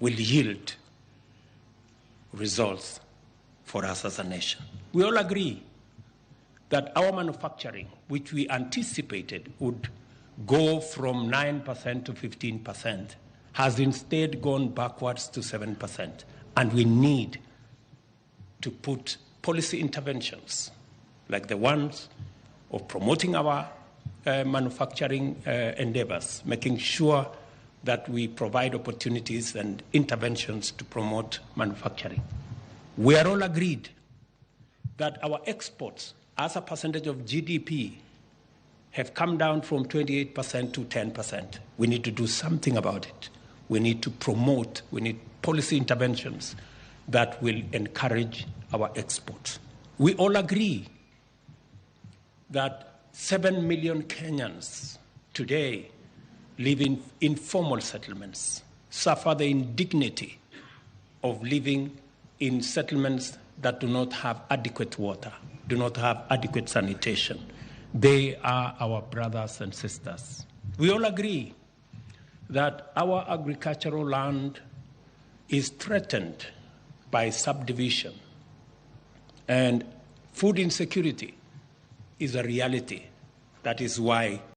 will yield results for us as a nation. We all agree that our manufacturing, which we anticipated would go from 9% to 15%, has instead gone backwards to 7%. And we need to put policy interventions like the ones of promoting our manufacturing endeavors, making sure that we provide opportunities and interventions to promote manufacturing. We are all agreed that our exports as a percentage of GDP have come down from 28% to 10%. We need to do something about it. We need to promote, we need policy interventions that will encourage our exports. We all agree that 7 million Kenyans today live in informal settlements, suffer the indignity of living in settlements that do not have adequate water, do not have adequate sanitation. They are our brothers and sisters. We all agree that our agricultural land is threatened by subdivision, and food insecurity is a reality. That is why